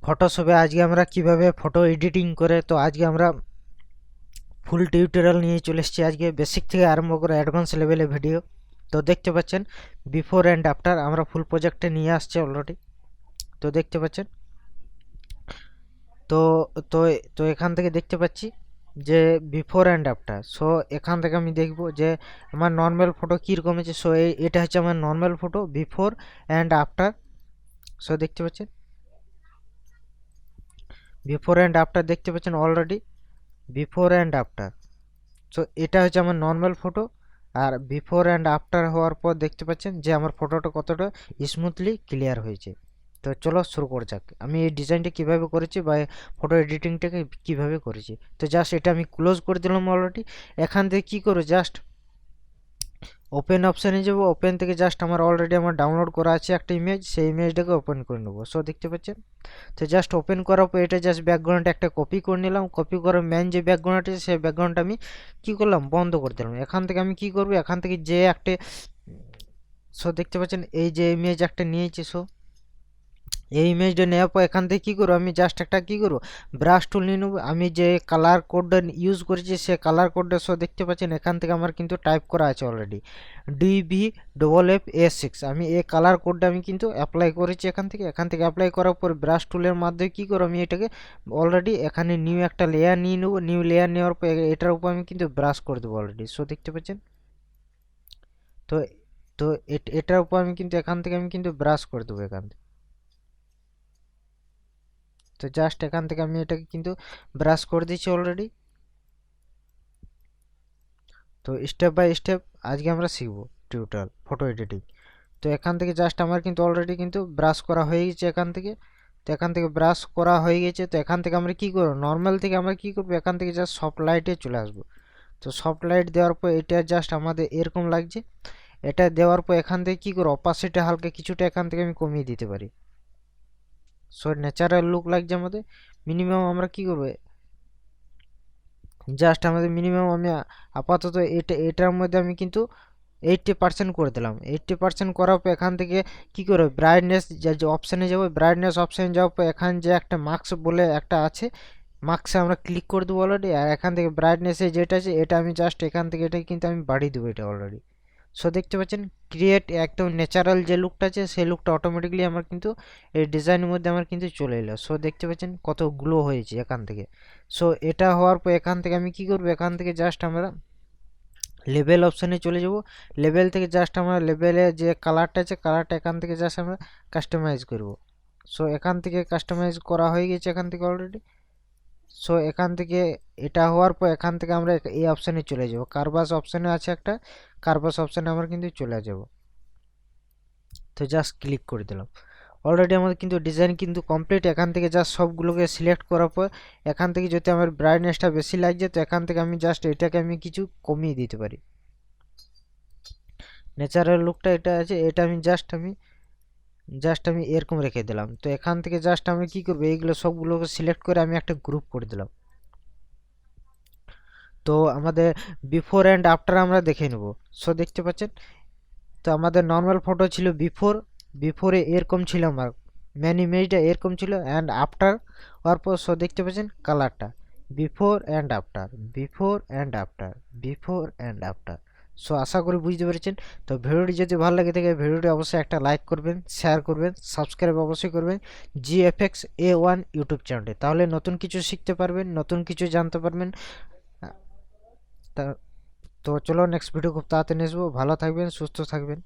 ফটোশপে আজকে আমরা কিভাবে ফটো এডিটিং করে, তো আজকে আমরা ফুল টিউটোরিয়াল নিয়ে চলে এসেছি। আজকে বেসিক থেকে আরম্ভ করে অ্যাডভান্স লেভেলে ভিডিও। তো দেখতে পাচ্ছেন বিফোর অ্যান্ড আফটার আমরা ফুল প্রজেক্টে নিয়ে আসছি অলরেডি। তো দেখতে পাচ্ছেন, তো তো তো এখান থেকে দেখতে পাচ্ছি যে বিফোর অ্যান্ড আফটার। সো এখান থেকে আমি দেখব যে আমার নর্মাল ফটো কীরকম আছে। সো এটা হচ্ছে আমার normal photo before and after. So দেখতে পাচ্ছেন বিফোর অ্যান্ড আফটার, দেখতে পাচ্ছেন already before and after. So এটা হচ্ছে আমার নর্মাল ফটো, আর বিফোর অ্যান্ড আফটার হওয়ার পর দেখতে পাচ্ছেন যে আমার ফটোটা কতটা স্মুথলি ক্লিয়ার হয়েছে। তো চলো শুরু করা যাক। আমি এই ডিজাইনটা কিভাবে করেছি বা ফটো এডিটিংটাকে কিভাবে করেছি। তো জাস্ট এটা আমি ক্লোজ করে দিলাম অলরেডি। এখান থেকে কী করো, জাস্ট ওপেন অপশানে যাবো। ওপেন থেকে জাস্ট আমার অলরেডি আমার ডাউনলোড করা আছে একটা ইমেজ, সেই ইমেজটাকে ওপেন করে নেবো। সো দেখতে পাচ্ছেন, তো জাস্ট ওপেন করার পর এটা জাস্ট ব্যাকগ্রাউন্ডটা একটা কপি করে নিলাম। কপি করে মেন যে ব্যাকগ্রাউন্ড আছে সেই ব্যাকগ্রাউন্ডটা আমি কী করলাম, বন্ধ করে দিলাম। এখান থেকে আমি কি করবো, এখান থেকে যে একটা সো দেখতে পাচ্ছেন এই যে ইমেজ একটা নিয়েছি। সো এই ইমেজটা নেওয়ার পর এখান থেকে কী করবো, আমি জাস্ট একটা কী করবো, ব্রাশ টুল নিয়ে নেবো। আমি যে কালার কোডটা ইউজ করেছি সে কালার কোডটা সো দেখতে পাচ্ছেন এখান থেকে আমার কিন্তু টাইপ করা আছে অলরেডি DBFF-A6। আমি এই কালার কোডটা আমি কিন্তু অ্যাপ্লাই করেছি এখান থেকে অ্যাপ্লাই করার পর ব্রাশ টুলের মাধ্যমে কী করবো, আমি এটাকে অলরেডি এখানে নিউ একটা লেয়ার নিয়ে নেবো। নিউ লেয়ার নেওয়ার পর এটার উপর আমি কিন্তু ব্রাশ করে দেবো অলরেডি। সো দেখতে পাচ্ছেন, তো তো এটার উপর আমি কিন্তু এখান থেকে আমি কিন্তু ব্রাশ করে দেবো এখান থেকে। তো জাস্ট এখান থেকে আমি এটাকে কিন্তু ব্রাশ করে দিচ্ছি অলরেডি। তো স্টেপ বাই স্টেপ আজকে আমরা শিখবো টিউটোরিয়াল ফটো এডিটিং। তো এখান থেকে জাস্ট আমার কিন্তু অলরেডি কিন্তু ব্রাশ করা হয়ে গেছে এখান থেকে। তো এখান থেকে ব্রাশ করা হয়ে গেছে। তো এখান থেকে আমরা কি করবো, নর্মাল থেকে আমরা কি করবো, এখান থেকে জাস্ট সফট লাইটে চলে আসবো। তো সফট লাইট দেওয়ার পর এটা জাস্ট আমাদের এরকম লাগছে। এটা দেওয়ার পর এখান থেকে কি করবো, অপাসিটি হালকা কিছুটা এখান থেকে আমি কমিয়ে দিতে পারি। সো ন্যাচারাল লুক লাগছে আমাদের। মিনিমাম আমরা কি করবো, জাস্ট আমাদের মিনিমাম আমি আপাতত এটার মধ্যে আমি কিন্তু 80% করে দিলাম। 80% করার পর এখান থেকে কি করে ব্রাইটনেস যে অপশানে যাবো, ব্রাইটনেস অপশানে যাওয়ার পর এখান যে একটা মার্কস বলে একটা আছে, মার্কসে আমরা ক্লিক করে দেবো অলরেডি। আর এখান থেকে ব্রাইটনেসে যেটা আছে এটা আমি জাস্ট এখান থেকে এটা কিন্তু আমি বাড়িয়ে দেবো এটা অলরেডি। সো দেখতে পাচ্ছেন ক্রিয়েট একদম ন্যাচারাল যে লুকটা আছে সেই লুকটা অটোমেটিকলি আমার কিন্তু এই ডিজাইনের মধ্যে আমার কিন্তু চলে এলো। সো দেখতে পাচ্ছেন কত গ্লো হয়েছে এখান থেকে। সো এটা হওয়ার পর এখান থেকে আমি কি করব, এখান থেকে জাস্ট আমরা লেভেল অপশানে চলে যাব। লেভেল থেকে জাস্ট আমরা লেভেলে যে কালারটা আছে কালারটা এখান থেকে জাস্ট আমরা কাস্টমাইজ করব। সো এখান থেকে কাস্টমাইজ করা হয়ে গেছে এখান থেকে অলরেডি। সো এখান থেকে এটা হওয়ার পর এখান থেকে আমরা এই অপশানে চলে যাব। কারবাস অপশানে আছে একটা, কারবাস অপশানে আমরা কিন্তু চলে যাব। তো জাস্ট ক্লিক করে দিলাম। অলরেডি আমাদের কিন্তু ডিজাইন কিন্তু কমপ্লিট। এখান থেকে জাস্ট সবগুলোকে সিলেক্ট করার পর এখান থেকে যদি আমার ব্রাইটনেসটা বেশি লাগছে তো এখান থেকে আমি জাস্ট এটাকে আমি কিছু কমিয়ে দিতে পারি। ন্যাচারাল লুকটা এটা আছে, এটা আমি জাস্ট আমি এরকম রেখে দিলাম। তো এখান থেকে জাস্ট আমি কি করবো, এইগুলো সবগুলোকে সিলেক্ট করে আমি একটা গ্রুপ করে দিলাম। তো আমাদের বিফোর অ্যান্ড আফটার আমরা দেখে নেব। সো দেখতে পাচ্ছেন, তো আমাদের নর্মাল ফটো ছিল বিফোরে এরকম ছিল, আমার মেন ইমেজটা এরকম ছিল, অ্যান্ড আফটার হওয়ার পর সো দেখতে পাচ্ছেন কালারটা before and after, before and after, before and after. So আশা করি বুঝতে পেরেছেন। তো ভিডিওটি যদি ভালো লাগে থাকে ভিডিওটি অবশ্যই একটা লাইক করবেন, শেয়ার করবেন, সাবস্ক্রাইব অবশ্যই করবেন GFX A1 ইউটিউব চ্যানেলে। তাহলে নতুন কিছু শিখতে পারবেন, নতুন কিছু জানতে পারবেন। তা তো চলো নেক্সট ভিডিও খুব তাড়াতাড়ি আসবো। ভালো থাকবেন, সুস্থ থাকবেন।